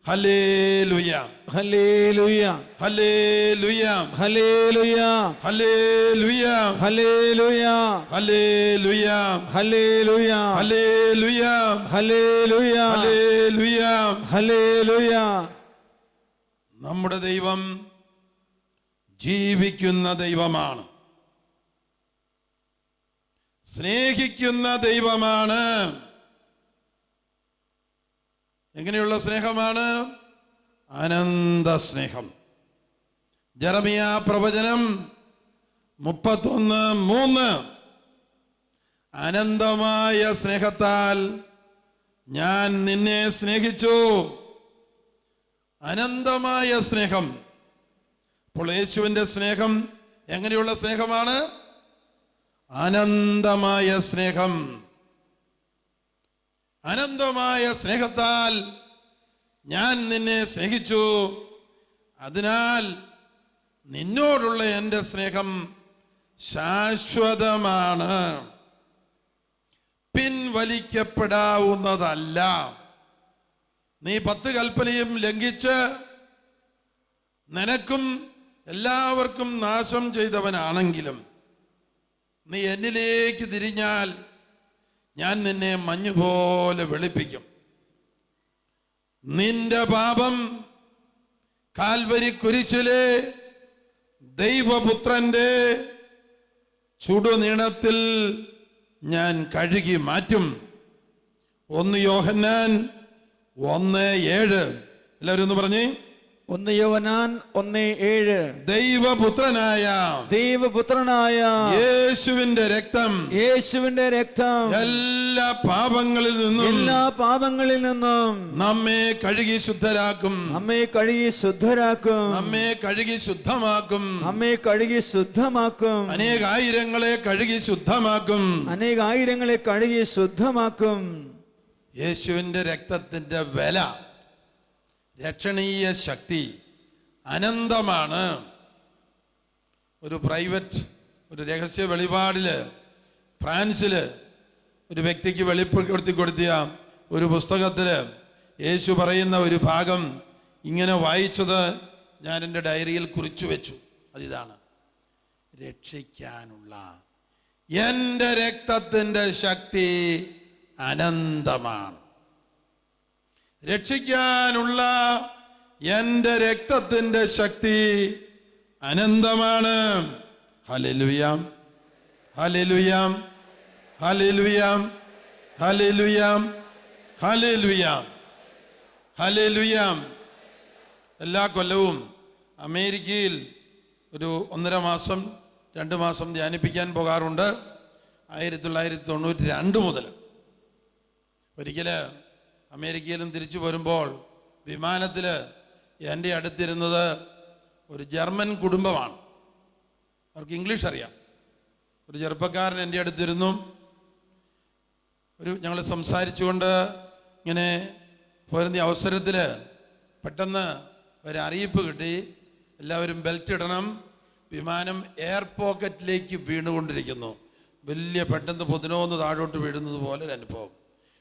Hallelujah hallelujah hallelujah hallelujah hallelujah hallelujah hallelujah hallelujah hallelujah hallelujah hallelujah. Hallelujah. നമ്മുടെ ദൈവം ജീവിക്കുന്ന ദൈവമാണ്, സ്നേഹിക്കുന്ന ദൈവമാണ്. എങ്ങനെയുള്ള സ്നേഹമാണ്? അനന്ത സ്നേഹം. ജെറമിയ പ്രവചനം 31:3. അനന്തമായ സ്നേഹത്താൽ ഞാൻ നിന്നെ സ്നേഹിച്ചു. അനന്തമായ സ്നേഹം. അപ്പോൾ യേശുവിൻ്റെ സ്നേഹം എങ്ങനെയുള്ള സ്നേഹമാണ്? അനന്തമായ സ്നേഹം. അനന്തമായ സ്നേഹത്താൽ ഞാൻ നിന്നെ സ്നേഹിച്ചു, അതിനാൽ നിന്നോടുള്ള എൻ്റെ സ്നേഹം ശാശ്വതമാണ്, പിൻവലിക്കപ്പെടാവുന്നതല്ല. നീ 10 കൽപ്പനയും ലംഘിച്ച് നിനക്കും എല്ലാവർക്കും നാശം ചെയ്തവനാണെങ്കിലും നീ എന്നിലേക്ക് തിരിഞ്ഞാൽ ഞാൻ നിന്നെ മഞ്ഞുപോലെ വെളുപ്പിക്കും. നിന്റെ പാപം കാൽവരി കുരിശിലെ ദൈവപുത്രന്റെ ചുടുനീണത്തിൽ ഞാൻ കഴുകി മാറ്റും. 1 യോഹന്നാൻ 1:7. എല്ലാവരും ഒന്ന് പറഞ്ഞേ. 1 യോഹന്നാൻ 1:7. ദൈവപുത്രനായ യേശുവിന്റെ രക്തം എല്ലാ പാപങ്ങളിൽ നിന്നും നമ്മെ കഴുകി ശുദ്ധരാക്കും, നമ്മെ കഴുകി ശുദ്ധമാക്കും, അനേകായിരങ്ങളെ കഴുകി ശുദ്ധമാക്കും. യേശുവിന്റെ രക്തത്തിന്റെ വില, രക്ഷണീയ ശക്തി അനന്തമാണ്. ഒരു രഹസ്യ വെളിപാടില് ഫ്രാൻസില് ഒരു വ്യക്തിക്ക് വെളിപ്പെടുത്തി കൊടുത്തിയ ഒരു പുസ്തകത്തില് യേശു പറയുന്ന ഒരു ഭാഗം ഇങ്ങനെ വായിച്ചത് ഞാൻ എൻ്റെ ഡയറിയിൽ കുറിച്ചു വെച്ചു. അതിതാണ്: രക്ഷിക്കാനുള്ള എൻ്റെ രക്തത്തിൻ്റെ ശക്തി അനന്തമാണ്. രക്ഷിക്കാനുള്ള എൻ്റെ രക്തത്തിൻ്റെ ശക്തി അനന്തമാണ്. Hallelujah hallelujah hallelujah hallelujah hallelujah hallelujah. എല്ലാ കൊല്ലവും അമേരിക്കയിൽ ഒരു 1.5 മാസം 2 മാസം ധ്യാനിപ്പിക്കാൻ പോകാറുണ്ട്. 1992 മുതൽ. ഒരിക്കൽ അമേരിക്കയിലും തിരിച്ചു വരുമ്പോൾ വിമാനത്തിൽ എൻ്റെ അടുത്തിരുന്നത് ഒരു ജർമ്മൻ കുടുംബമാണ്. അവർക്ക് ഇംഗ്ലീഷ് അറിയാം. ഒരു ചെറുപ്പക്കാരൻ എൻ്റെ അടുത്തിരുന്നു. ഞങ്ങൾ സംസാരിച്ചുകൊണ്ട് ഇങ്ങനെ പോരുന്ന അവസരത്തിൽ പെട്ടെന്ന് ഒരു അറിയിപ്പ് കിട്ടി, എല്ലാവരും ബെൽറ്റ് ഇടണം, വിമാനം എയർ പോക്കറ്റിലേക്ക് വീണുകൊണ്ടിരിക്കുന്നു. വലിയ പെട്ടെന്ന് പൊതിനോന്ന് താഴോട്ട് വീഴുന്നത് പോലെ ഒരു അനുഭവം.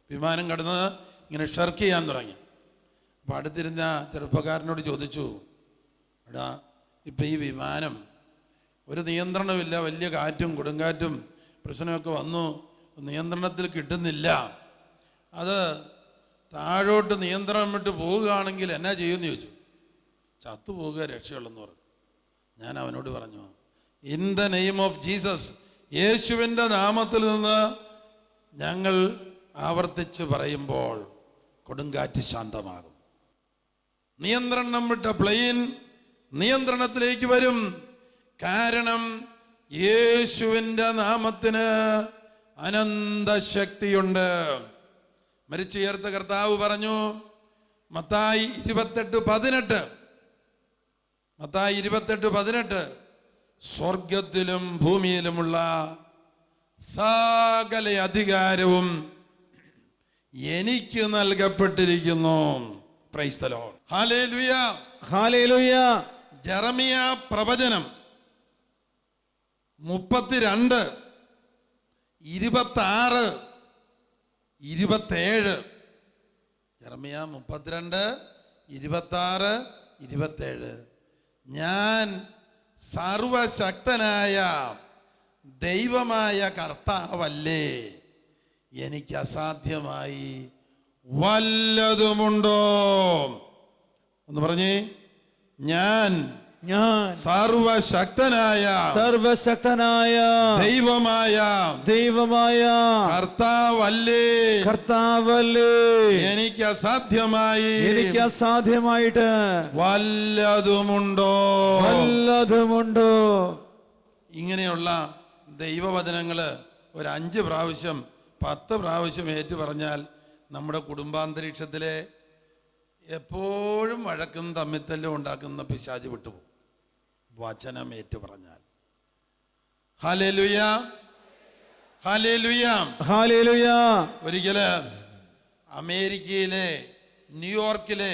വിമാനം കടന്ന് ഇങ്ങനെ ഷർക്ക് ചെയ്യാൻ തുടങ്ങി. അപ്പോൾ അടുത്തിരുന്ന ചെറുപ്പക്കാരനോട് ചോദിച്ചു, എടാ, ഇപ്പം ഈ വിമാനം ഒരു നിയന്ത്രണമില്ല, വലിയ കാറ്റും കൊടുങ്കാറ്റും പ്രശ്നമൊക്കെ വന്നു, നിയന്ത്രണത്തിൽ കിട്ടുന്നില്ല, അത് താഴോട്ട് നിയന്ത്രണം വിട്ട് പോവുകയാണെങ്കിൽ എന്നാ ചെയ്യുമെന്ന് ചോദിച്ചു. ചത്തുപോവുക രക്ഷയുള്ളെന്ന് പറഞ്ഞു. ഞാൻ അവനോട് പറഞ്ഞു, in the name of Jesus, യേശുവിൻ്റെ നാമത്തിൽ നിന്ന് ഞങ്ങൾ ആവർത്തിച്ച് പറയുമ്പോൾ കൊടുങ്കാറ്റ് ശാന്തമാകും. നിയന്ത്രണം വിട്ട പ്ലെയിൻ നിയന്ത്രണത്തിലേക്ക് വരും. കാരണം യേശുവിൻ്റെ നാമത്തിന് അനന്തശക്തിയുണ്ട്. മരിച്ചുയർത്ത കർത്താവ് പറഞ്ഞു, മത്തായി 28:18, സ്വർഗത്തിലും ഭൂമിയിലുമുള്ള സകല അധികാരവും എനിക്ക് നൽകപ്പെട്ടിരിക്കുന്നു. Praise the Lord. Hallelujah hallelujah. Jeremiah പ്രവചനം 32, 26, 27. ജെറമിയ 32, 26, 27. ഞാൻ സർവശക്തനായ ദൈവമായ കർത്താവല്ലേ, എനിക്ക് അസാധ്യമായി വല്ലതുമുണ്ടോ? ഒന്ന് പറഞ്ഞേ. ഞാൻ സർവശക്തനായ ദൈവമായ കർത്താവല്ലേ എനിക്ക് അസാധ്യമായിട്ട് വല്ലതുമുണ്ടോ? ഇങ്ങനെയുള്ള ദൈവവചനങ്ങള് ഒരു 5 പ്രാവശ്യം 10 പ്രാവശ്യം ഏറ്റു പറഞ്ഞാൽ നമ്മുടെ കുടുംബാന്തരീക്ഷത്തിലെ എപ്പോഴും വഴക്കും തമ്മിത്തല്ലും ഉണ്ടാക്കുന്ന പിശാച് വിട്ടുപോകും. വചനം ഏറ്റു പറഞ്ഞാൽ. Hallelujah, hallelujah, hallelujah. ഒരിക്കല് അമേരിക്കയിലെ ന്യൂയോർക്കിലെ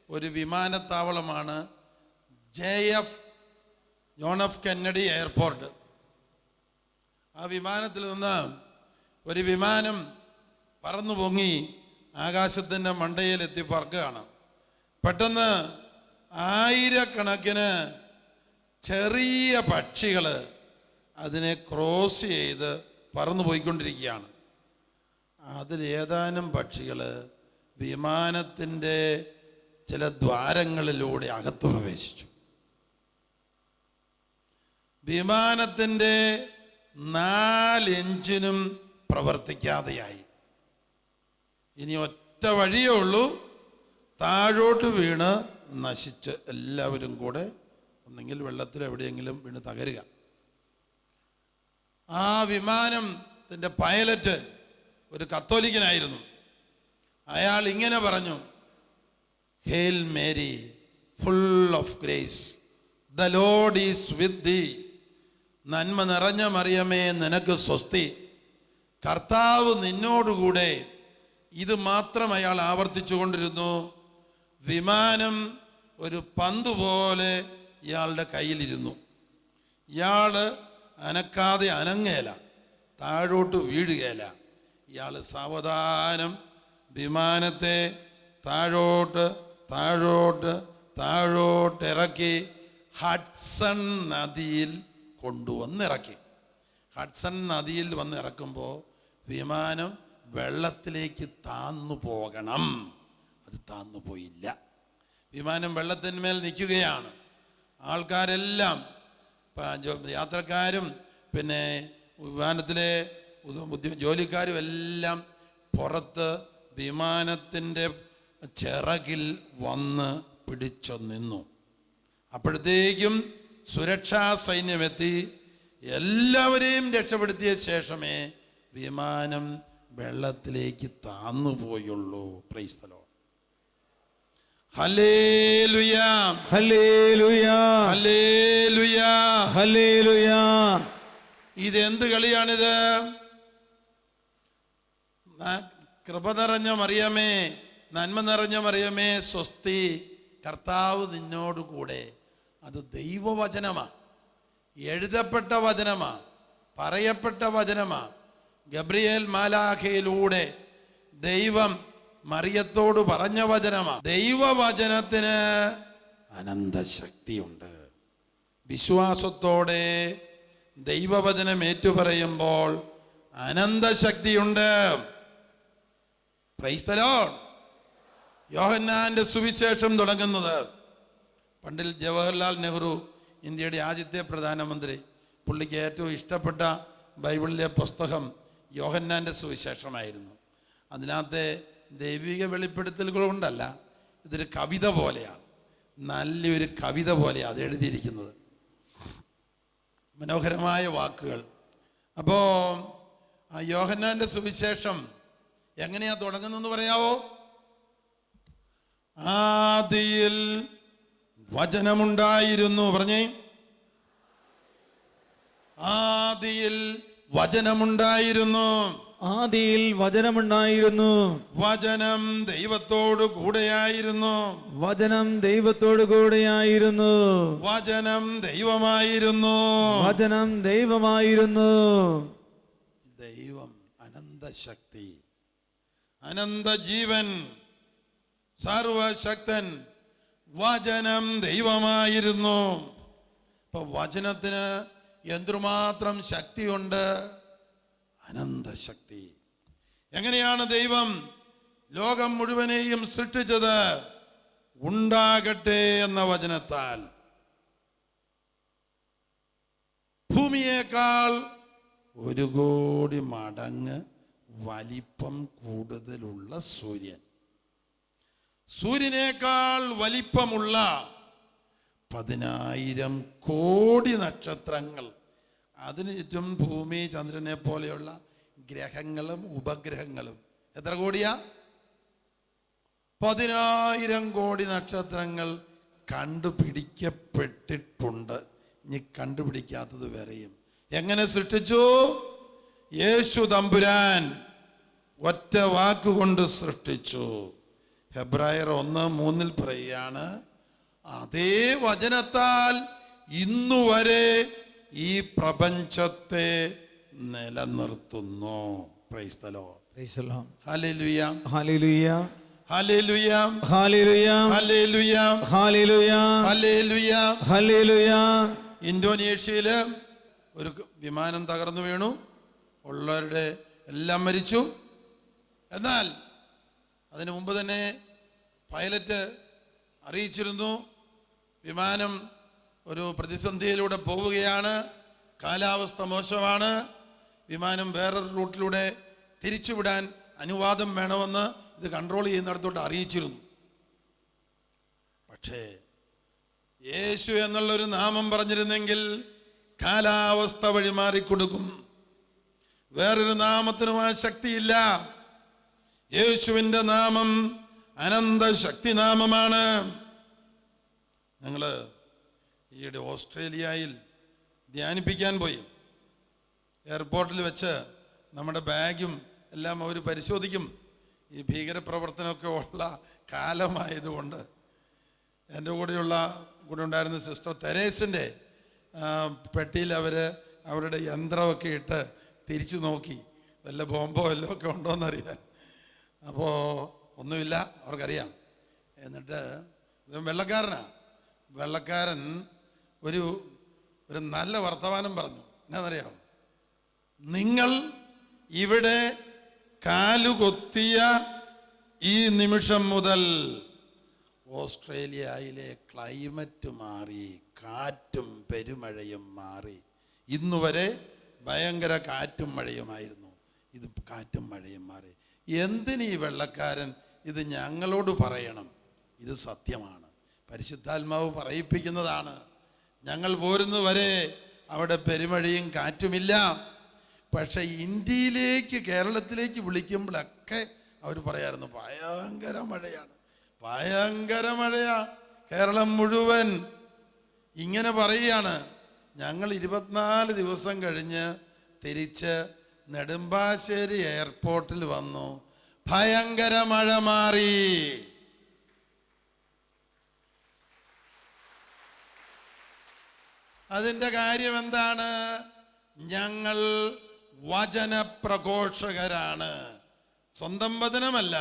ഒരു വിമാനത്താവളമാണ് ജോൺ എഫ് കെന്നഡി എയർപോർട്ട്. ആ വിമാനത്തിൽ നിന്ന് ഒരു വിമാനം പറന്നു പൊങ്ങി ആകാശത്തിൻ്റെ മണ്ടയിലെത്തി പറക്കുകയാണ്. പെട്ടെന്ന് ആയിരക്കണക്കിന് ചെറിയ പക്ഷികൾ അതിനെ ക്രോസ് ചെയ്ത് പറന്നു പോയിക്കൊണ്ടിരിക്കുകയാണ്. അതിലേതാനും പക്ഷികൾ വിമാനത്തിൻ്റെ ചില ദ്വാരങ്ങളിലൂടെ അകത്ത് പ്രവേശിച്ചു. വിമാനത്തിൻ്റെ 4 എഞ്ചിനും പ്രവർത്തിക്കാതെയായി. ഇനി ഒറ്റ വഴിയേ ഉള്ളൂ, താഴോട്ട് വീണ് നശിച്ച് എല്ലാവരും കൂടെ ഒന്നെങ്കിൽ വെള്ളത്തിൽ എവിടെയെങ്കിലും വീണ് തകരുക. ആ വിമാനത്തിൻ്റെ പൈലറ്റ് ഒരു കത്തോലിക്കനായിരുന്നു. അയാൾ ഇങ്ങനെ പറഞ്ഞു, hail Mary full of grace, the Lord is with ദീ. നന്മ നിറഞ്ഞ മറിയമേ നിനക്ക് സ്വസ്തി, കർത്താവ് നിന്നോടുകൂടെ. ഇത് മാത്രം അയാൾ ആവർത്തിച്ചു കൊണ്ടിരുന്നു. വിമാനം ഒരു പന്ത് പോലെ ഇയാളുടെ കയ്യിലിരുന്നു. ഇയാൾ അനക്കാതെ അനങ്ങേല, താഴോട്ട് വീഴുകയില്ല. ഇയാൾ സാവധാനം വിമാനത്തെ താഴോട്ട് താഴോട്ട് താഴോട്ട് ഇറക്കി ഹഡ്സൺ നദിയിൽ കൊണ്ടുവന്നിറക്കി. ഹഡ്സൺ നദിയിൽ വന്ന് ഇറക്കുമ്പോൾ വിമാനം വെള്ളത്തിലേക്ക് താന്നു പോകണം. അത് താന്നു പോയില്ല. വിമാനം വെള്ളത്തിന്മേൽ നിൽക്കുകയാണ്. ആൾക്കാരെല്ലാം, യാത്രക്കാരും പിന്നെ വിമാനത്തിലെ ജോലിക്കാരും എല്ലാം പുറത്ത് വിമാനത്തിൻ്റെ ചിറകിൽ വന്ന് പിടിച്ചു നിന്നു. അപ്പോഴത്തേക്കും സുരക്ഷാ സൈന്യമെത്തി എല്ലാവരെയും രക്ഷപ്പെടുത്തിയ ശേഷമേ വിമാനം വെള്ളത്തിലേക്ക് താന്നുപോയുള്ളൂ. Praise the Lord. Hallelujah, hallelujah, hallelujah, hallelujah. ഇതെന്ത് കളിയാണിത്? കൃപ നിറഞ്ഞ മറിയമേ, നന്മ നിറഞ്ഞ മറിയമേ സ്വസ്തി, കർത്താവ് നിന്നോട് കൂടെ. അത് ദൈവവചനമാ, എഴുതപ്പെട്ട വചനമാ, പറയപ്പെട്ട വചനമാ. ഗബ്രിയേൽ മാലാഖയിലൂടെ ദൈവം മറിയത്തോട് പറഞ്ഞ വചനമാ. ദൈവവചനത്തിന് അനന്തശക്തിയുണ്ട്. വിശ്വാസത്തോടെ ദൈവവചനം ഏറ്റുപറയുമ്പോൾ അനന്തശക്തിയുണ്ട്. Praise the Lord. യോഹന്നാന്റെ സുവിശേഷം തുടങ്ങുന്നത് പണ്ഡിറ്റ് ജവഹർലാൽ നെഹ്റു, ഇന്ത്യയുടെ ആദ്യത്തെ പ്രധാനമന്ത്രി. പുള്ളിക്ക് ഏറ്റവും ഇഷ്ടപ്പെട്ട ബൈബിളിലെ പുസ്തകം യോഹന്നാന്റെ സുവിശേഷമായിരുന്നു. അതിനകത്തെ ദൈവിക വെളിപ്പെടുത്തലുകൾ കൊണ്ടല്ല, ഇതൊരു കവിത പോലെയാണ്. നല്ലൊരു കവിത പോലെയാണ് അത് എഴുതിയിരിക്കുന്നത്. മനോഹരമായ വാക്കുകൾ. അപ്പോൾ ആ യോഹന്നാന്റെ സുവിശേഷം എങ്ങനെയാ തുടങ്ങുന്നതെന്ന് പറയാവോ? ആദിയിൽ വചനമുണ്ടായിരുന്നു. പറഞ്ഞേ, ആദിയിൽ വചനമുണ്ടായിരുന്നു. ആദിയിൽ വചനമുണ്ടായിരുന്നു. വചനം ദൈവത്തോട് കൂടെയായിരുന്നു. വചനം ദൈവത്തോട് കൂടെയായിരുന്നു. വചനം ദൈവമായിരുന്നു. വചനം ദൈവമായിരുന്നു. ദൈവം അനന്തശക്തി, അനന്തജീവൻ, സർവശക്തൻ, വചനം ദൈവമായിരുന്നു. ഇപ്പൊ വചനത്തിന് എന്തുമാത്രം ശക്തിയുണ്ട്, അനന്തശക്തി. എങ്ങനെയാണ് ദൈവം ലോകം മുഴുവനെയും സൃഷ്ടിച്ചത്? ഉണ്ടാകട്ടെ എന്ന വചനത്താൽ. ഭൂമിയേക്കാൾ 1 കോടി മടങ്ങ് വലിപ്പം കൂടുതലുള്ള സൂര്യൻ, സൂര്യനേക്കാൾ വലിപ്പമുള്ള 10,000 കോടി നക്ഷത്രങ്ങൾ, അതിന് ചുറ്റും ഭൂമി ചന്ദ്രനെ പോലെയുള്ള ഗ്രഹങ്ങളും ഉപഗ്രഹങ്ങളും. എത്ര കോടിയാ? 10,000 കോടി നക്ഷത്രങ്ങൾ കണ്ടുപിടിക്കപ്പെട്ടിട്ടുണ്ട്. ഇനി കണ്ടുപിടിക്കാത്തത് വേറെയും. എങ്ങനെ സൃഷ്ടിച്ചു? യേശു തമ്പുരാൻ ഒറ്റ വാക്കുകൊണ്ട് സൃഷ്ടിച്ചു. ഹെബ്രായർ 1:3 പറയുകയാണ്, അതേ വചനത്താൽ ഇന്നുവരെ ഈ പ്രപഞ്ചത്തെ നിലനിർത്തുന്നു. Praise the Lord. Hallelujah, hallelujah, hallelujah, hallelujah, hallelujah, hallelujah, hallelujah, hallelujah. ഇന്തോനേഷ്യയില് ഒരു വിമാനം തകർന്നു വീണു, ഉള്ളവരുടെ എല്ലാം മരിച്ചു. എന്നാൽ അതിനു മുമ്പ് തന്നെ പൈലറ്റ് അറിയിച്ചിരുന്നു, വിമാനം ഒരു പ്രതിസന്ധിയിലൂടെ പോവുകയാണ്, കാലാവസ്ഥ മോശമാണ്, വിമാനം വേറൊരു റൂട്ടിലൂടെ തിരിച്ചുവിടാൻ അനുവാദം വേണമെന്ന് ഇത് കൺട്രോൾ ചെയ്യുന്നിടത്തോട്ട് അറിയിച്ചിരുന്നു. പക്ഷേ യേശു എന്നുള്ളൊരു നാമം പറഞ്ഞിരുന്നെങ്കിൽ കാലാവസ്ഥ വഴിമാറിക്കൊടുക്കും. വേറൊരു നാമത്തിനും ആ ശക്തിയില്ല. യേശുവിൻ്റെ നാമം അനന്ത ശക്തി നാമമാണ്. ഞങ്ങൾ ഈയിടെ ഓസ്ട്രേലിയയിൽ ധ്യാനിപ്പിക്കാൻ പോയി. എയർപോർട്ടിൽ വെച്ച് നമ്മുടെ ബാഗും എല്ലാം അവർ പരിശോധിക്കും. ഈ ഭീകരപ്രവർത്തനമൊക്കെ ഉള്ള കാലമായതുകൊണ്ട് എൻ്റെ കൂടെ ഉണ്ടായിരുന്ന സിസ്റ്റർ തെരേസിൻ്റെ പെട്ടിയിൽ അവരുടെ യന്ത്രമൊക്കെ ഇട്ട് തിരിച്ചു നോക്കി, വല്ല ബോംബോ വല്ലതും ഒക്കെ ഉണ്ടോയെന്നറിയാൻ. അപ്പോൾ ഒന്നുമില്ല, അവർക്കറിയാം. എന്നിട്ട് ഇത് വെള്ളക്കാരൻ ഒരു നല്ല വർത്തമാനം പറഞ്ഞു. എന്നാന്നറിയാമോ? നിങ്ങൾ ഇവിടെ കാലുകൊത്തിയ ഈ നിമിഷം മുതൽ ഓസ്ട്രേലിയയിലെ ക്ലൈമറ്റ് മാറി, കാറ്റും പെരുമഴയും മാറി. ഇന്നുവരെ ഭയങ്കര കാറ്റും മഴയുമായിരുന്നു, ഇത് കാറ്റും മഴയും മാറി. എന്തിനീ വെള്ളക്കാരൻ ഇത് ഞങ്ങളോട് പറയണം? ഇത് സത്യമാണ്, പരിശുദ്ധാത്മാവ് പറയിപ്പിക്കുന്നതാണ്. ഞങ്ങൾ പോരുന്നവരെ അവിടെ പെരുമഴയും കാറ്റുമില്ല. പക്ഷെ ഇന്ത്യയിലേക്ക്, കേരളത്തിലേക്ക് വിളിക്കുമ്പോഴൊക്കെ അവർ പറയായിരുന്നു ഭയങ്കര മഴയാണ്, ഭയങ്കര മഴയാ, കേരളം മുഴുവൻ ഇങ്ങനെ പറയുകയാണ്. ഞങ്ങൾ 24 ദിവസം കഴിഞ്ഞ് തിരിച്ച് നെടുമ്പാശ്ശേരി എയർപോർട്ടിൽ വന്നു, ഭയങ്കര മഴ മാറി. അതിൻ്റെ കാര്യം എന്താണ്? ഞങ്ങൾ വചനപ്രഘോഷകരാണ്. സ്വന്തം വചനമല്ല,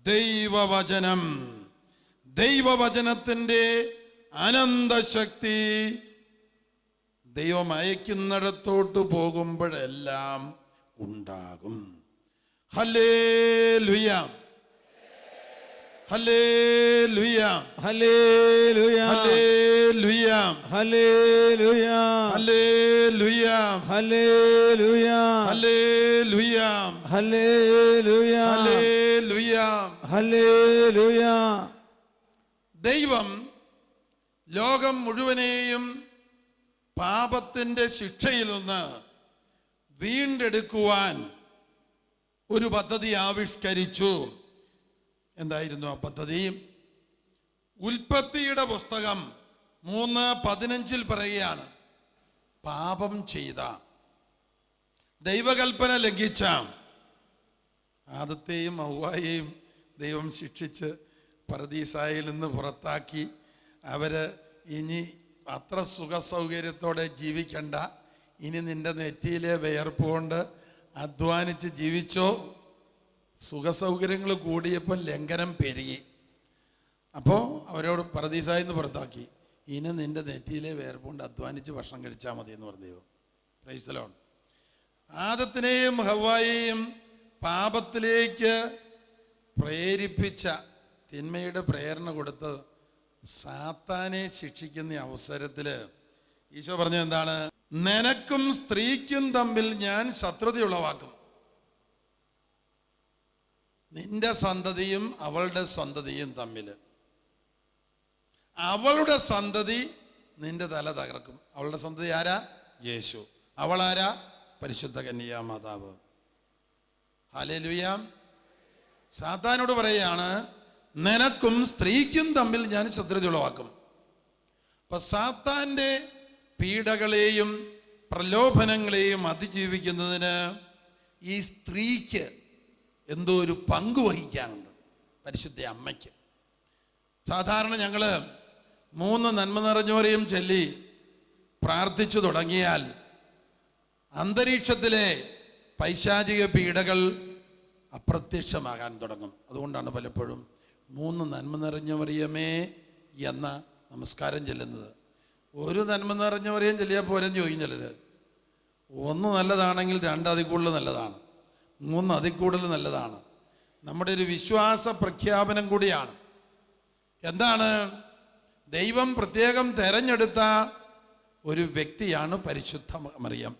ദൈവവചനം. ദൈവവചനത്തിൻ്റെ അനന്തശക്തി ദൈവം അയക്കുന്നിടത്തോട്ട് പോകുമ്പോഴെല്ലാം ഉണ്ടാകും. Hallelujah, hallelujah, hallelujah, hallelujah, hallelujah, hallelujah, hallelujah, hallelujah, hallelujah, hallelujah, hallelujah. ദൈവം ലോകം മുഴുവനെയും പാപത്തിന്റെ ശിക്ഷയിൽ നിന്ന് വീണ്ടെടുക്കുവാൻ ഒരു പദ്ധതി ആവിഷ്കരിച്ചു. എന്തായിരുന്നു ആ പദ്ധതി? ഉൽപ്പത്തിയുടെ പുസ്തകം 3:15 പറയുകയാണ്, പാപം ചെയ്ത, ദൈവകൽപ്പന ലംഘിച്ച ആദത്തെയും ഹവ്വായെയും ദൈവം ശിക്ഷിച്ച് പർദീസായിൽ നിന്ന് പുറത്താക്കി. അവര് ഇനി അത്ര സുഖസൗകര്യത്തോടെ ജീവിക്കണ്ട, ഇനി നിന്റെ നെറ്റിയിലെ വിയർപ്പ് കൊണ്ട് അധ്വാനിച്ച് ജീവിച്ചോ. സുഖസൗകര്യങ്ങൾ കൂടിയപ്പോൾ ലംഘനം പെരുകി. അപ്പോൾ അവരോട് പറുദീസായിന്ന് പുറത്താക്കി. ഇനി നിന്റെ നെറ്റിയിലെ വേർപ്പുകൊണ്ട് അധ്വാനിച്ച് ഭക്ഷണം കഴിച്ചാൽ മതി എന്ന് പറഞ്ഞു. Praise the Lord. ആദത്തിനെയും ഹവ്വായെയും പാപത്തിലേക്ക് പ്രേരിപ്പിച്ച, തിന്മയുടെ പ്രേരണ കൊടുത്ത് സാത്താനെ ശിക്ഷിക്കുന്ന അവസരത്തിൽ ഈശോ പറഞ്ഞത് എന്താണ്? നിനക്കും സ്ത്രീക്കും തമ്മിൽ ഞാൻ ശത്രുതയുളവാക്കും. നിന്റെ സന്തതിയും അവളുടെ സന്തതിയും തമ്മിൽ. അവളുടെ സന്തതി നിന്റെ തല തകർക്കും. അവളുടെ സന്തതി ആരാ? യേശു. അവളാരാ? പരിശുദ്ധ കന്യകാ മാതാവ്. ഹല്ലേലൂയ. സാത്താനോട് പറയുകയാണ്, നിനക്കും സ്ത്രീക്കും തമ്മിൽ ഞാൻ ശത്രുത ഉളവാക്കും. അപ്പൊ സാത്താന്റെ പീഡകളെയും പ്രലോഭനങ്ങളെയും അതിജീവിക്കുന്നതിന് ഈ സ്ത്രീക്ക് എന്തോ ഒരു പങ്ക് വഹിക്കാനുണ്ട്, പരിശുദ്ധ അമ്മയ്ക്ക്. സാധാരണ ഞങ്ങൾ 3 നന്മ നിറഞ്ഞവരെയും ചൊല്ലി പ്രാർത്ഥിച്ചു തുടങ്ങിയാൽ അന്തരീക്ഷത്തിലെ പൈശാചിക പീഡകൾ അപ്രത്യക്ഷമാകാൻ തുടങ്ങും. അതുകൊണ്ടാണ് പലപ്പോഴും 3 നന്മ നിറഞ്ഞവരെയമേ എന്ന നമസ്കാരം ചെല്ലുന്നത്. 1 നന്മ നിറഞ്ഞവരെയും ചൊല്ലിയാൽ പോരെന്ന് ചോദിക്കും ചിലർ. 1 നല്ലതാണെങ്കിൽ 2 അതിൽ കൂടുതൽ നല്ലതാണ്, 3 അതിൽ കൂടുതൽ നല്ലതാണ്. നമ്മുടെ ഒരു വിശ്വാസ പ്രഖ്യാപനം കൂടിയാണ്. എന്താണ്? ദൈവം പ്രത്യേകം തെരഞ്ഞെടുത്ത ഒരു വ്യക്തിയാണ് പരിശുദ്ധ മറിയം.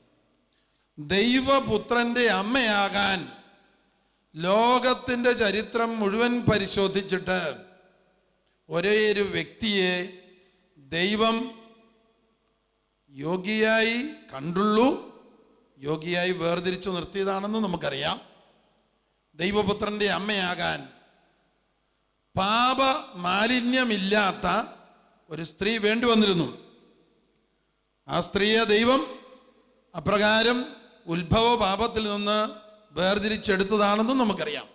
ദൈവപുത്രന്റെ അമ്മയാകാൻ ലോകത്തിൻ്റെ ചരിത്രം മുഴുവൻ പരിശോധിച്ചിട്ട് ഒരേ ഒരു വ്യക്തിയെ ദൈവം യോഗ്യയായി കണ്ടുള്ളൂ, യോഗ്യയായി വേർതിരിച്ചു നിർത്തിയതാണെന്ന് നമുക്കറിയാം. ദൈവപുത്രന്റെ അമ്മയാകാൻ പാപ മാലിന്യമില്ലാത്ത ഒരു സ്ത്രീ വേണ്ടി വന്നിരുന്നു. ആ സ്ത്രീയെ ദൈവം അപ്രകാരം ഉത്ഭവ പാപത്തിൽ നിന്ന് വേർതിരിച്ചെടുത്തതാണെന്നും നമുക്കറിയാം.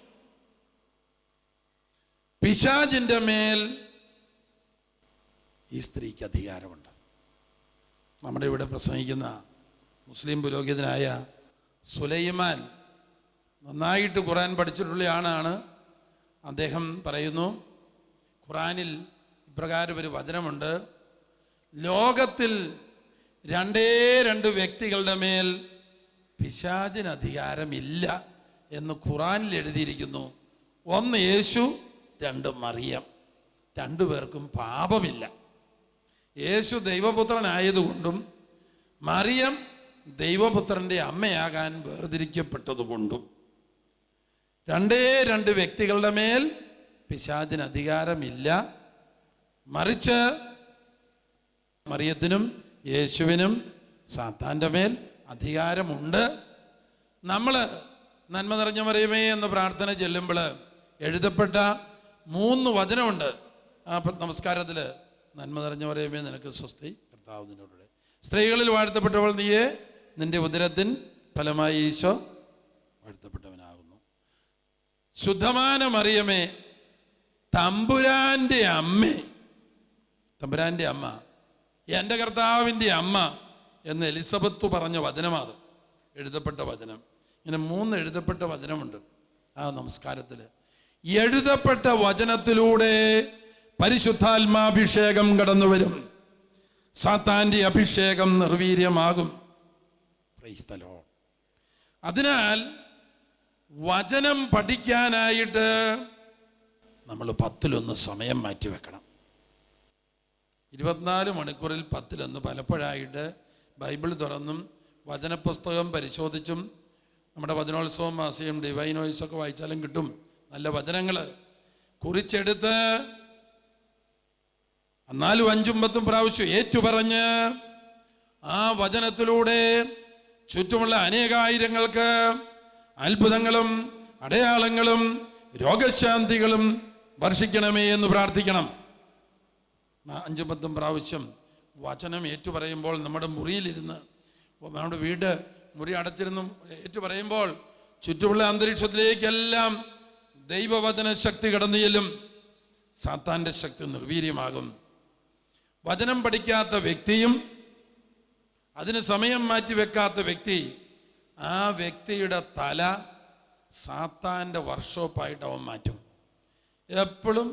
പിശാചിന്റെ മേൽ ഈ സ്ത്രീക്ക് അധികാരമുണ്ട്. നമ്മുടെ ഇവിടെ പ്രസംഗിക്കുന്ന മുസ്ലിം പുരോഹിതനായ സുലൈമാൻ നന്നായിട്ട് ഖുർആൻ പഠിച്ചിട്ടുള്ള ആളാണ്. അദ്ദേഹം പറയുന്നു, ഖുർആനിൽ ഇപ്രകാരം ഒരു വചനമുണ്ട്: ലോകത്തിൽ 2 വ്യക്തികളുടെ മേൽ പിശാചിന് അധികാരമില്ല എന്ന് ഖുർആനിൽ എഴുതിയിരിക്കുന്നു. 1 യേശു, 2 മറിയം. 2 പേർക്കും പാപമില്ല. യേശു ദൈവപുത്രനായതുകൊണ്ടും മറിയം ദൈവപുത്രന്റെ അമ്മയാകാൻ വേർതിരിക്കപ്പെട്ടതുകൊണ്ടും 2 വ്യക്തികളുടെ മേൽ പിശാചിന് അധികാരമില്ല. മറിച്ച് മറിയത്തിനും യേശുവിനും സാത്താൻ്റെ മേൽ അധികാരമുണ്ട്. നമ്മൾ നന്മ നിറഞ്ഞ മറിയമേ എന്ന പ്രാർത്ഥന ചെല്ലുമ്പോൾ എഴുതപ്പെട്ട 3 വചനമുണ്ട് ആ നമസ്കാരത്തിൽ. നന്മ നിറഞ്ഞ മറിയമേ നിനക്ക് സ്വസ്തി, കർത്താവ് നിന്നോടുകൂടെ. സ്ത്രീകളിൽ വാഴ്ത്തപ്പെട്ടവൾ നീയേ, നിന്റെ ഉദരത്തിൻ ഫലമായി ഈശോ വാഴ്ത്തപ്പെട്ടവനാകുന്നു. ശുദ്ധമാന മറിയമേ, തമ്പുരാന്റെ അമ്മേ, തമ്പുരാന്റെ അമ്മ, എൻ്റെ കർത്താവിൻ്റെ അമ്മ എന്ന് എലിസബത്ത് പറഞ്ഞ വചനമാണ് എഴുതപ്പെട്ട വചനം. ഇങ്ങനെ 3 എഴുതപ്പെട്ട വചനമുണ്ട് ആ നമസ്കാരത്തിൽ. എഴുതപ്പെട്ട വചനത്തിലൂടെ പരിശുദ്ധാത്മാഭിഷേകം കടന്നു വരും. സാത്താൻ്റെ അഭിഷേകം നിർവീര്യമാകും. Price the Lord. അതിനാൽ വചനം പഠിക്കാനായിട്ട് നമ്മൾ 10 സമയം മാറ്റി വെക്കണം. 24 മണിക്കൂറിൽ 10 പലപ്പോഴായിട്ട് ബൈബിൾ തുറന്നും വചനപുസ്തകം പരിശോധിച്ചും നമ്മുടെ വചനോത്സവം മാസികം ഡിവൈൻ വോയിസ് ഒക്കെ വായിച്ചാലും കിട്ടും നല്ല വചനങ്ങൾ കുറിച്ചെടുത്ത് 4, 5, 10 പ്രാവശ്യം ഏറ്റുപറഞ്ഞ് ആ വചനത്തിലൂടെ ചുറ്റുമുള്ള അനേകായിരങ്ങൾക്ക് അത്ഭുതങ്ങളും അടയാളങ്ങളും രോഗശാന്തികളും വർഷിക്കണമേ എന്ന് പ്രാർത്ഥിക്കണം. 5, 10 പ്രാവശ്യം വചനം ഏറ്റുപറയുമ്പോൾ നമ്മുടെ മുറിയിലിരുന്ന്, നമ്മുടെ വീട് മുറി അടച്ചിരുന്നു ഏറ്റുപറയുമ്പോൾ ചുറ്റുമുള്ള അന്തരീക്ഷത്തിലേക്കെല്ലാം ദൈവവചന ശക്തി കടന്നു ചെല്ലും. സാത്താൻ്റെ ശക്തി നിർവീര്യമാകും. വചനം പഠിക്കാത്ത വ്യക്തിയും അതിന് സമയം മാറ്റി വെക്കാത്ത വ്യക്തി, ആ വ്യക്തിയുടെ തല സാത്താൻ്റെ വർക്ക്ഷോപ്പായിട്ട് അവൻ മാറ്റും. എപ്പോഴും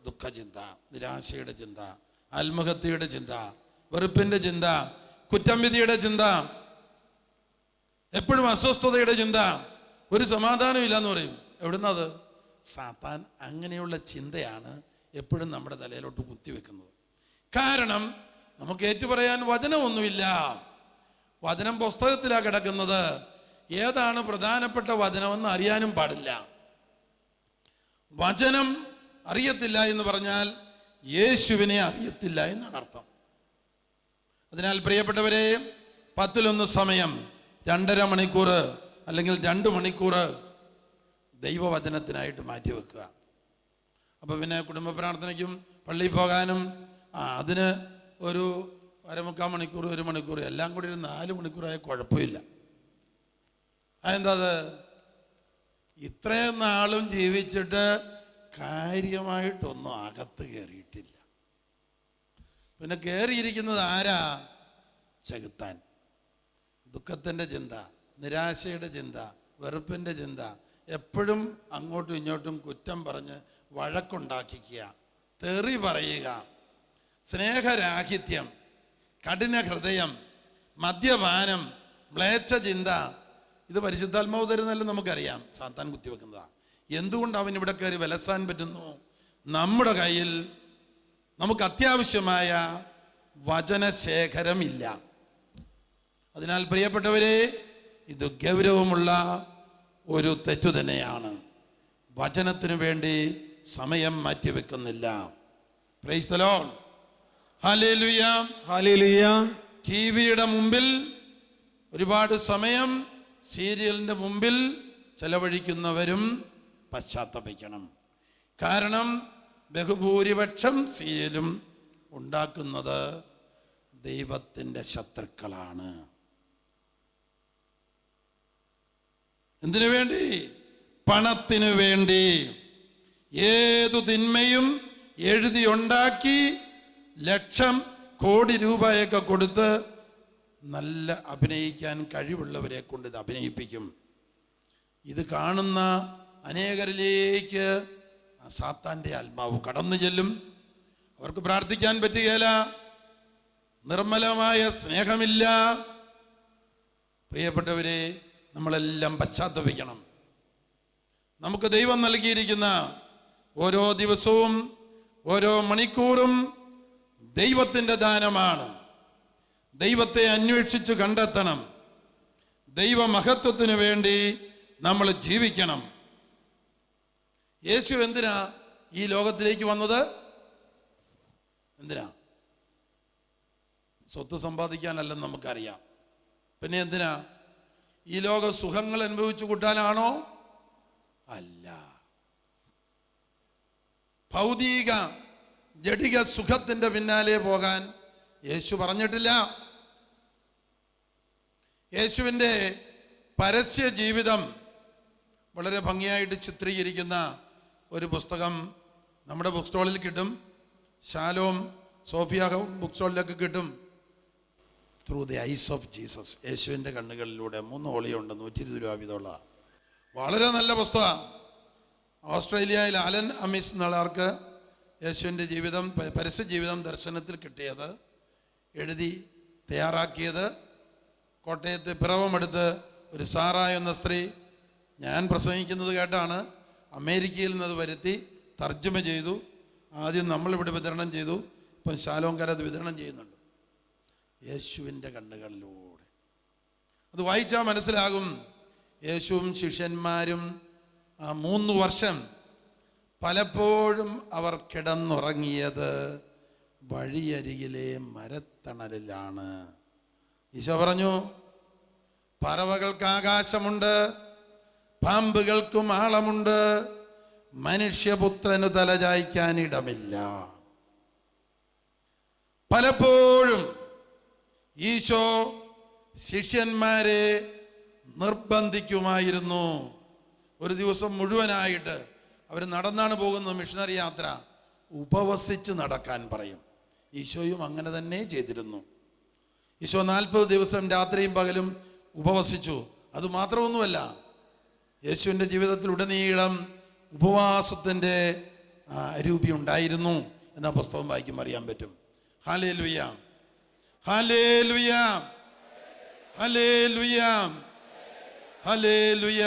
ദുഃഖചിന്ത, നിരാശയുടെ ചിന്ത, ആത്മഹത്യയുടെ ചിന്ത, വെറുപ്പിന്റെ ചിന്ത, കുറ്റം വിധിയുടെ ചിന്ത, എപ്പോഴും അസ്വസ്ഥതയുടെ ചിന്ത, ഒരു സമാധാനം ഇല്ലാന്ന് പറയും. എവിടുന്നത്? സാത്താൻ അങ്ങനെയുള്ള ചിന്തയാണ് എപ്പോഴും നമ്മുടെ തലയിലോട്ട് കുത്തിവെക്കുന്നത്. കാരണം നമുക്ക് ഏറ്റുപറയാൻ വചനമൊന്നുമില്ല. വചനം പുസ്തകത്തിലാണ് കിടക്കുന്നത്. ഏതാണ് പ്രധാനപ്പെട്ട വചനമെന്ന് അറിയാനും പാടില്ല. വചനം അറിയത്തില്ല എന്ന് പറഞ്ഞാൽ യേശുവിനെ അറിയത്തില്ല എന്നാണ് അർത്ഥം. അതിനാൽ പ്രിയപ്പെട്ടവരെ, 1/10 സമയം 2.5 മണിക്കൂർ അല്ലെങ്കിൽ 2 മണിക്കൂർ ദൈവവചനത്തിനായിട്ട് മാറ്റിവെക്കുക. അപ്പോൾ പിന്നെ കുടുംബ പ്രാർത്ഥനയ്ക്കും പള്ളിയിൽ പോകാനും അതിന് ഒരു 1/4 മണിക്കൂർ 1 മണിക്കൂർ എല്ലാം കൂടി ഒരു 4 മണിക്കൂറായ കുഴപ്പമില്ല. അതെന്താ? അത് ഇത്രയും നാളും ജീവിച്ചിട്ട് കാര്യമായിട്ടൊന്നും അകത്ത് കയറിയിട്ടില്ല. പിന്നെ കയറിയിരിക്കുന്നത് ആരാ? ചെകുത്താൻ. ദുഃഖത്തിൻ്റെ ചിന്ത, നിരാശയുടെ ചിന്ത, വെറുപ്പിൻ്റെ ചിന്ത, എപ്പോഴും അങ്ങോട്ടും ഇങ്ങോട്ടും കുറ്റം പറഞ്ഞ് വഴക്കുണ്ടാക്കിക്കുക, തെറി പറയുക, സ്നേഹരാഹിത്യം, കഠിന ഹൃദയം, മദ്യപാനം, മ്ലേച്ഛ ചിന്ത. ഇത് പരിശുദ്ധാത്മാവ് തരുന്നതല്ല, നമുക്കറിയാം. സാത്താൻ കുത്തിവെക്കുന്നതാണ്. എന്തുകൊണ്ട് അവൻ ഇവിടെ കയറി വിലസാൻ പറ്റുന്നു? നമ്മുടെ കയ്യിൽ നമുക്ക് അത്യാവശ്യമായ വചനശേഖരമില്ല. അതിനാൽ പ്രിയപ്പെട്ടവരെ, ഇത് ഗൗരവമുള്ള ഒരു തെറ്റു തന്നെയാണ്. വചനത്തിനു വേണ്ടി സമയം മാറ്റിവെക്കുന്നില്ല. Praise the Lord. Hallelujah, hallelujah. ടിവിയുടെ മുമ്പിൽ ഒരുപാട് സമയം സീരിയലിൻ്റെ മുമ്പിൽ ചെലവഴിക്കുന്നവരും പശ്ചാത്തപിക്കണം. കാരണം ബഹുഭൂരിപക്ഷം സീരിയലും ഉണ്ടാക്കുന്നത് ദൈവത്തിൻ്റെ ശത്രുക്കളാണ്. എന്തിനു വേണ്ടി? പണത്തിനു വേണ്ടി. ഏതു തിന്മയും എഴുതിയുണ്ടാക്കി ലക്ഷം കോടി രൂപയൊക്കെ കൊടുത്ത് നല്ല അഭിനയിക്കാൻ കഴിവുള്ളവരെ കൊണ്ട് ഇത് അഭിനയിപ്പിക്കും. ഇത് കാണുന്ന അനേകരിലേക്ക് സാത്താൻ്റെ ആത്മാവ് കടന്നു ചെല്ലും. അവർക്ക് പ്രാർത്ഥിക്കാൻ പറ്റുകയില്ല. നിർമ്മലമായ സ്നേഹമില്ല. പ്രിയപ്പെട്ടവരെ, നമ്മളെല്ലാം പശ്ചാത്തപിക്കണം. നമുക്ക് ദൈവം നൽകിയിരിക്കുന്ന ഓരോ ദിവസവും ഓരോ മണിക്കൂറും ദൈവത്തിൻ്റെ ദാനമാണ്. ദൈവത്തെ അന്വേഷിച്ച് കണ്ടെത്തണം. ദൈവമഹത്വത്തിന് വേണ്ടി നമ്മൾ ജീവിക്കണം. യേശു എന്തിനാ ഈ ലോകത്തിലേക്ക് വന്നത്? എന്തിനാ? സ്വത്ത് സമ്പാദിക്കാനല്ലെന്ന് നമുക്കറിയാം. പിന്നെ എന്തിനാ? ഈ ലോക സുഖങ്ങൾ അനുഭവിച്ചു കൂട്ടാനാണോ? അല്ല. ഭൗതിക ജഡിക സുഖത്തിന്റെ പിന്നാലെ പോകാൻ യേശു പറഞ്ഞിട്ടില്ല. യേശുവിൻ്റെ പരസ്യ ജീവിതം വളരെ ഭംഗിയായിട്ട് ചിത്രീകരിക്കുന്ന ഒരു പുസ്തകം നമ്മുടെ ബുക്ക് സ്റ്റോളിൽ കിട്ടും. ശാലോം സോഫിയ ബുക്ക് സ്റ്റോളിലൊക്കെ കിട്ടും. Through the ice of Jesus, യേശുവിൻ്റെ കണ്ണുകളിലൂടെ. 3 വോളിയുണ്ട്, 120 രൂപ വീതമുള്ള വളരെ നല്ല പുസ്തകമാണ്. ഓസ്ട്രേലിയയിൽ അലൻ അമിസ് എന്നയാൾക്ക് യേശുവിൻ്റെ ജീവിതം, പരസ്യ ജീവിതം ദർശനത്തിൽ കിട്ടിയത്, എഴുതി തയ്യാറാക്കിയത്. കോട്ടയത്ത് പിറവമെടുത്ത് ഒരു സാറായ എന്ന സ്ത്രീ ഞാൻ പ്രസംഗിക്കുന്നത് കേട്ടാണ് അമേരിക്കയിൽ നിന്ന് അത് വരുത്തി തർജ്ജമ ചെയ്തു. ആദ്യം നമ്മളിവിടെ വിതരണം ചെയ്തു, ഇപ്പം ശാലോംകാർ അത് വിതരണം ചെയ്യുന്നുണ്ട്. യേശുവിൻ്റെ കണ്ണുകളിലൂടെ അത് വായിച്ചാൽ മനസ്സിലാകും. യേശുവും ശിഷ്യന്മാരും 3 വർഷം പലപ്പോഴും അവർ കിടന്നുറങ്ങിയത് വഴിയരികിലെ മരത്തണലിലാണ്. ഈശോ പറഞ്ഞു, പറവകൾക്ക് ആകാശമുണ്ട്, പാമ്പുകൾക്കും ആളമുണ്ട്, മനുഷ്യപുത്രന് തലചായ്ക്കാൻ ഇടമില്ല. പലപ്പോഴും ഈശോ ശിഷ്യന്മാരെ നിർബന്ധിക്കുമായിരുന്നു. ഒരു ദിവസം മുഴുവനായിട്ട് അവർ നടന്നാണ് പോകുന്നത്, മിഷണറി യാത്ര, ഉപവസിച്ച് നടക്കാൻ പറയും. ഈശോയും അങ്ങനെ തന്നെ ചെയ്തിരുന്നു. ഈശോ 40 ദിവസം രാത്രിയും പകലും ഉപവസിച്ചു. അതുമാത്രമൊന്നുമല്ല, യേശുവിൻ്റെ ജീവിതത്തിൽ ഉടനീളം ഉപവാസത്തിൻ്റെ അരൂപി ഉണ്ടായിരുന്നു എന്ന പുസ്തകം വായിക്കുമ്പോൾ അറിയാൻ പറ്റും. Hallelujah, hallelujah, hallelujah, hallelujah.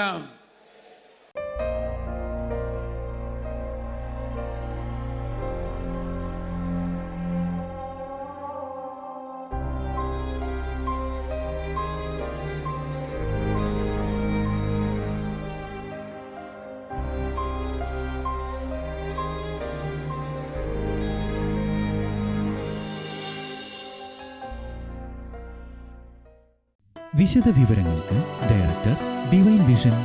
വിശദ വിവരങ്ങൾക്ക് director, divine vision,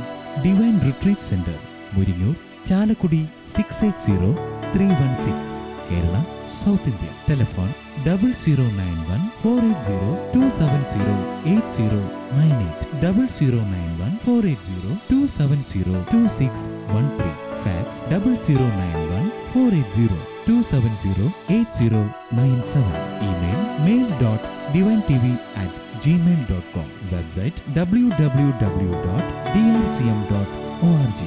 divine retreat centre, Muringoor, Chalakudy 680316, Kerala, south India. Telephone 0091-480-270-8098, 0091-480-270-2613. Fax 0091-480-270-8097. Email mail.divinetv@gmail.com. Website www.drcm.org.